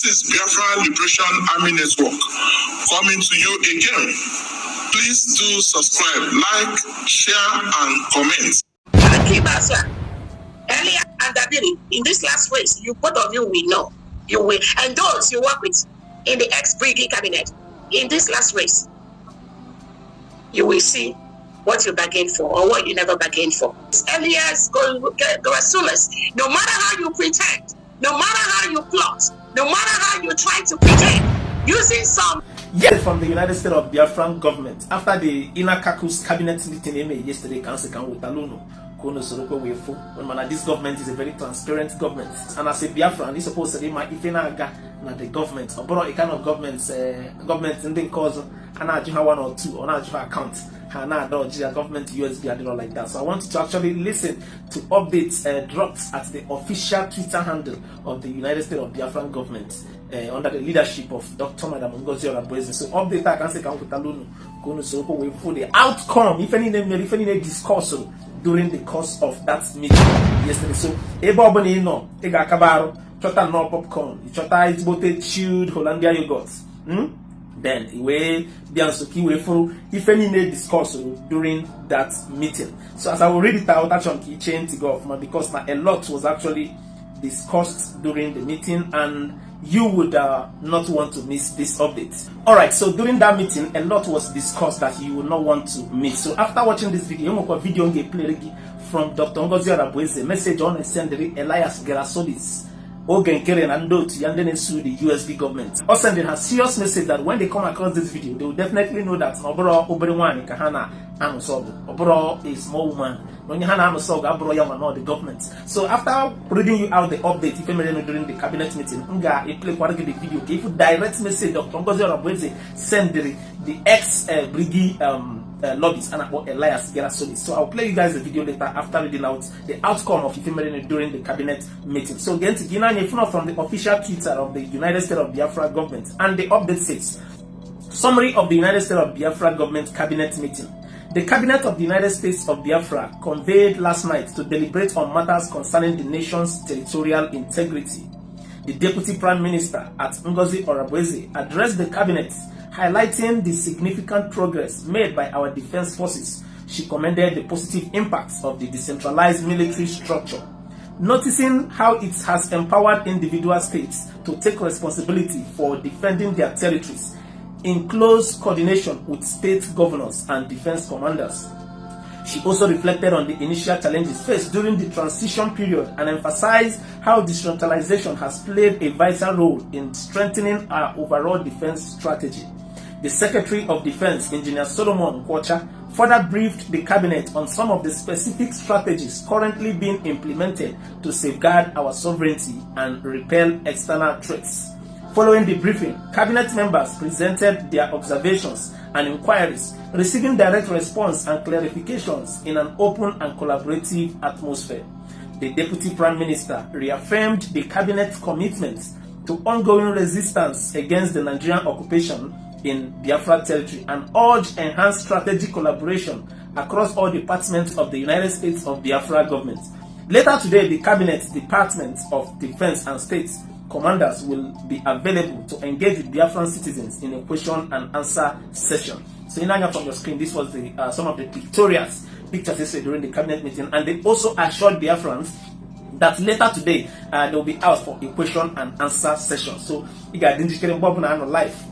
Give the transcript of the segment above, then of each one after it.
This is Biafra Liberation Army Network coming to you again. Please do subscribe, like, share, and comment. Elias and Dabiri, in this last race, you both of you will know. You will, and those you work with in the ex-Brigade cabinet, in this last race, you will see what you bargained for or what you never bargained for. Elias, Lecince, no matter how you pretend, no matter how you plot, no matter how you try to pretend, using some. Yes, from the United States of Biafran government after the Inner Caucus cabinet meeting yesterday, Council with Taluno. This government is a very transparent government, and as a Biafran, it's supposed to be my not the government, or a kind of government in the cause, and I have one or two, or I have account, and I don't government USB, I don't like that. So I want you to actually listen to updates dropped at the official Twitter handle of the United States of Biafran government under the leadership of Dr. Madam Ngozi Orabueze. So update I can say for the outcome, if any discourse during the course of that meeting yesterday. So, Eboboni no, Ega Kabaro, Chota no popcorn, Chota is both chilled Hollandia yogurt. Then, we Biansuki way through if any discourse during that meeting. So, as I will read it out, actually, chain to go off, because a lot was actually discussed during the meeting, and you would not want to miss this update. Alright, so during that meeting, a lot was discussed that you would not want to miss. So after watching this video, you will video play from Dr. Ngozi Orabueze, message on send Elias Gerasodis, Ogen Keren and Dot Yandene Su, the USB government. Or sending a serious message that when they come across this video, they will definitely know that Oboro Oberwan Kahana Anusobo. Oboro is small woman. The government. So after reading you out the update, if you during the cabinet meeting, I play quite a video. If you direct message Dr. Ngozi Orabueze send the ex brigade lobbies and about Elias Gerasodis. So I'll play you guys the video later after reading out the outcome of Ifemerene during the cabinet meeting. So again, to Gina from the official Twitter of the United States of Biafra government, and the update says, summary of the United States of Biafra government cabinet meeting. The Cabinet of the United States of Biafra convened last night to deliberate on matters concerning the nation's territorial integrity. The Deputy Prime Minister at Ngozi Orabueze addressed the Cabinet, highlighting the significant progress made by our defense forces. She commended the positive impacts of the decentralized military structure, noticing how it has empowered individual states to take responsibility for defending their territories in close coordination with state governors and defense commanders. She also reflected on the initial challenges faced during the transition period and emphasized how decentralization has played a vital role in strengthening our overall defense strategy. The Secretary of Defense, Engineer Solomon Kwacha, further briefed the Cabinet on some of the specific strategies currently being implemented to safeguard our sovereignty and repel external threats. Following the briefing, Cabinet members presented their observations and inquiries, receiving direct response and clarifications in an open and collaborative atmosphere. The Deputy Prime Minister reaffirmed the Cabinet's commitment to ongoing resistance against the Nigerian occupation in Biafra territory and urged enhanced strategic collaboration across all departments of the United States of Biafra government. Later today, the Cabinet Departments of Defense and States commanders will be available to engage with Biafran citizens in a question and answer session. So in from your screen, this was the some of the pictures during the cabinet meeting, and they also assured Biafrans that later today they will be out for a question and answer session. So you got life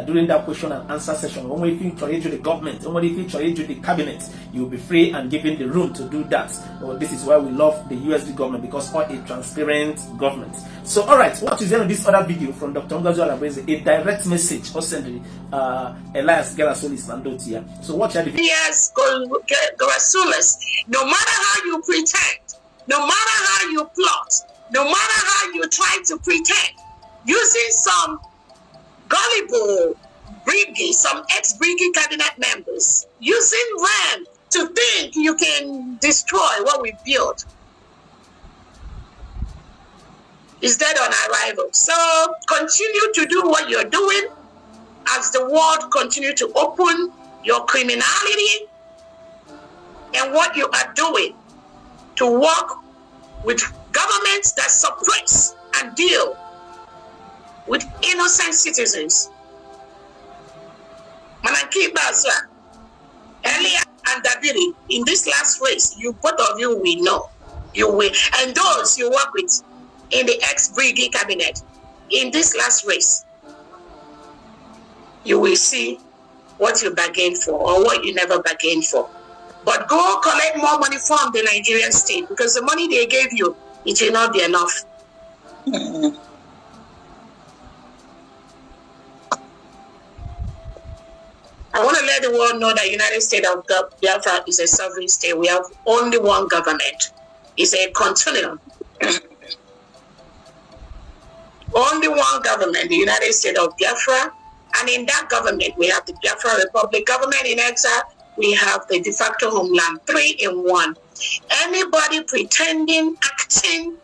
during that question and answer session. When we feature the government, when we feature the cabinet, you will be free and given the room to do that. Well, this is why we love the USB government, because all a transparent government. So alright, what is in this other video from Dr. Ngozi Orabueze, a direct message or send Elias Gerasodis Landotia. So watch the video. Elias Gerasodis, no matter how you pretend, no matter how you plot, no matter how you try to pretend, using some gullible brigade, some ex-brigade cabinet members, using them to think you can destroy what we built, is dead on arrival. So continue to do what you're doing as the world continue to open your criminality and what you are doing to work with governments that suppress and deal with innocent citizens. Manaki Basra, Elias and Dabiri, in this last race, you both of you will know. You will, and those you work with in the ex-Brigade cabinet, in this last race, you will see what you bargained for or what you never bargained for. But go collect more money from the Nigerian state, because the money they gave you, it will not be enough. I want to let the world know that United States of Biafra is a sovereign state. We have only one government. It's a continuum. Only one government, the United States of Biafra. And in that government, we have the Biafra Republic government in exile. We have the de facto homeland, 3 in 1. Anybody pretending, acting,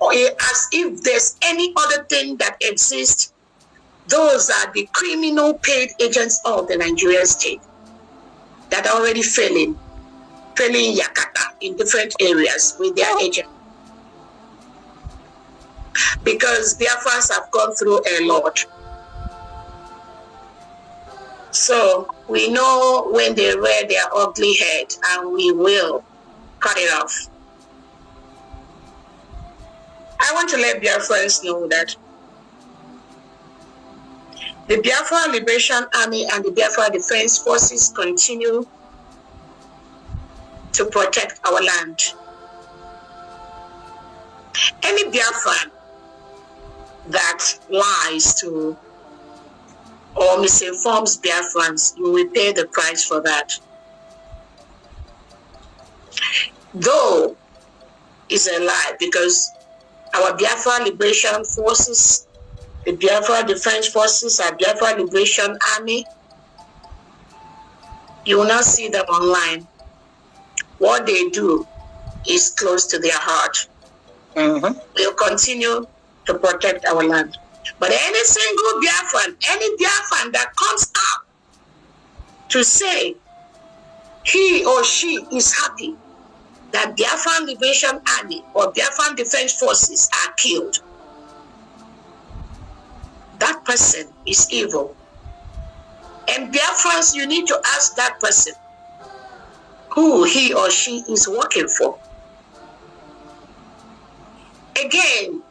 or as if there's any other thing that exists, those are the criminal paid agents of the Nigerian state that are already failing Yakata in different areas with their agent. Because Biafrans have gone through a lot. So we know when they rear their ugly head, and we will cut it off. I want to let Biafrans know that the Biafra Liberation Army and the Biafra Defense Forces continue to protect our land. Any Biafran that lies to or misinforms Biafrans, you will pay the price for that. Though it's a lie, because our Biafra Liberation Forces, the Biafra Defense Forces, our Biafra Liberation Army, you will not see them online. What they do is close to their heart. We'll continue to protect our land. But any single Biafran, any Biafran that comes up to say he or she is happy that Biafran Liberation Army or Biafran Defense Forces are killed, that person is evil. And Biafrans, you need to ask that person who he or she is working for. Again,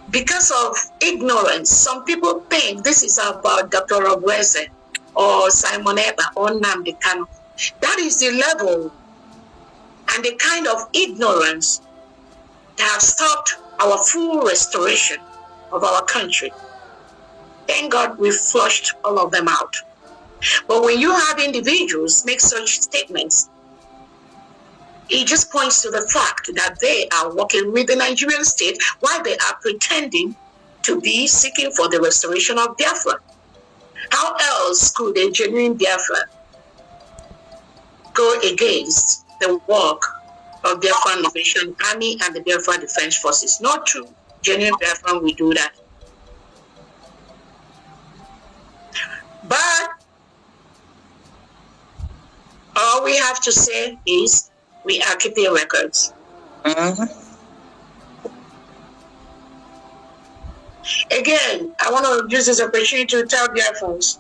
because of ignorance, some people think this is about Dr. Obweze or Simon Eba or Nnamdi Kanu. That is the level and the kind of ignorance that have stopped our full restoration of our country. Thank God we flushed all of them out. But when you have individuals make such statements, it just points to the fact that they are working with the Nigerian state while they are pretending to be seeking for the restoration of Biafra. How else could a genuine Biafra go against the work of Biafra Liberation Army and the Biafra Defense Forces? Not true. Genuine Biafra will do that. But all we have to say is we are keeping records. Again, I want to use this opportunity to tell Biafrans,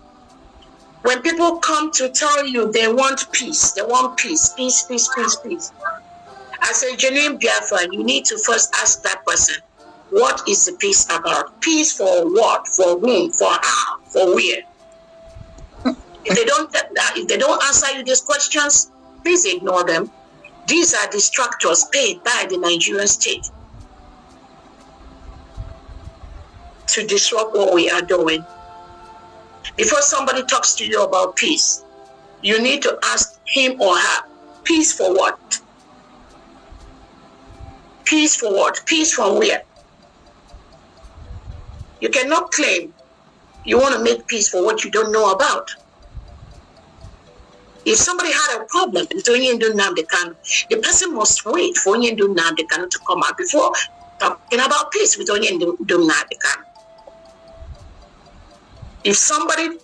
when people come to tell you they want peace, peace. As a genuine Biafran, you need to first ask that person, what is the peace about? Peace for what? For whom? For how? For where? If they don't answer you these questions, please ignore them. These are distractors paid by the Nigerian state to disrupt what we are doing. Before somebody talks to you about peace, you need to ask him or her, peace for what? Peace for what? Peace from where? You cannot claim you want to make peace for what you don't know about. If somebody had a problem with Onyendu Nnamdi Kanu, the person must wait for Onyendu Nnamdi Kanu to come out before talking about peace with Onyendu Nnamdi Kanu. If somebody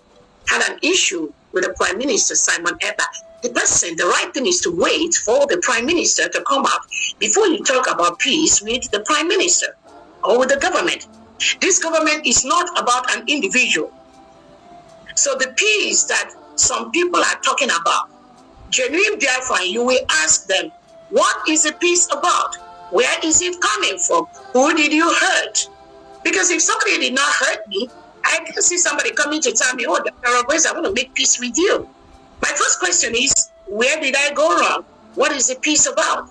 had an issue with the Prime Minister, Simon Eba, the right thing is to wait for the Prime Minister to come out before you talk about peace with the Prime Minister or with the government. This government is not about an individual. So the peace that some people are talking about, genuine Biafran, you will ask them, what is the peace about? Where is it coming from? Who did you hurt? Because if somebody did not hurt me, I can see somebody coming to tell me, oh, the Paraguayans, I want to make peace with you. My first question is, where did I go wrong? What is the peace about?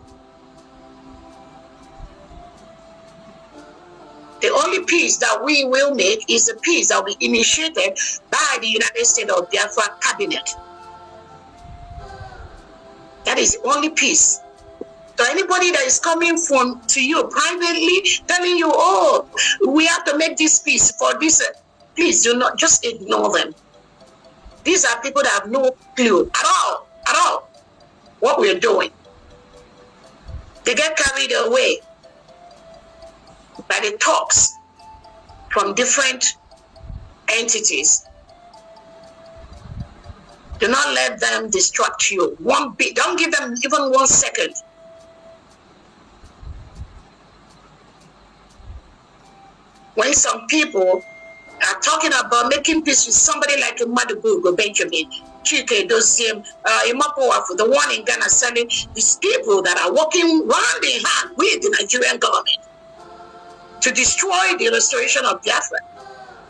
The only peace that we will make is the peace that will be initiated by the United States of Biafra cabinet. That is the only peace. So anybody that is coming from to you privately, telling you, oh, we have to make this peace for this, please do not, just ignore them. These are people that have no clue at all, what we're doing. They get carried away by the talks from different entities. Do not let them distract you one bit. Don't give them even 1 second. When some people are talking about making peace with somebody like Madubugo Benjamin, Chike Dosim, Imapowafu, the one in Ghana, selling these people that are working hand in hand with the Nigerian government to destroy the restoration of Biafra.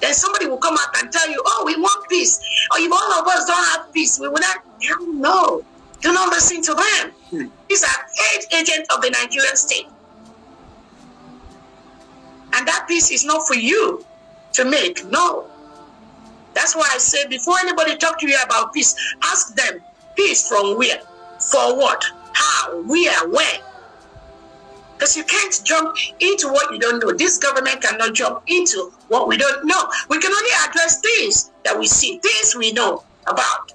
Then somebody will come out and tell you, oh, we want peace. Or if all of us don't have peace, we will not. No, do not listen to them. These are hate agents of the Nigerian state. And that peace is not for you to make. No. That's why I say, before anybody talk to you about peace, ask them, peace from where? For what? How? Where? When? Because you can't jump into what you don't know. This government cannot jump into what we don't know. We can only address things that we see, things we know about.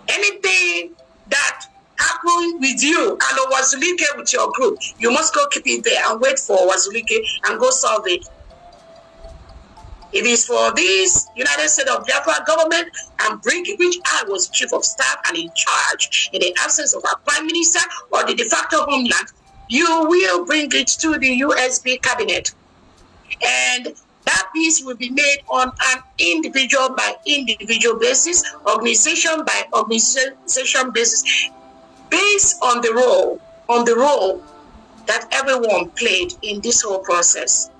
Anything that happened with you and Wazulike with your group, you must go keep it there and wait for Wazulike and go solve it. It is for this United States of Biafra government and bring it, which I was chief of staff and in charge in the absence of our prime minister or the de facto homeland. You will bring it to the USB cabinet. And that peace will be made on an individual by individual basis, organization by organization basis, based on the role that everyone played in this whole process.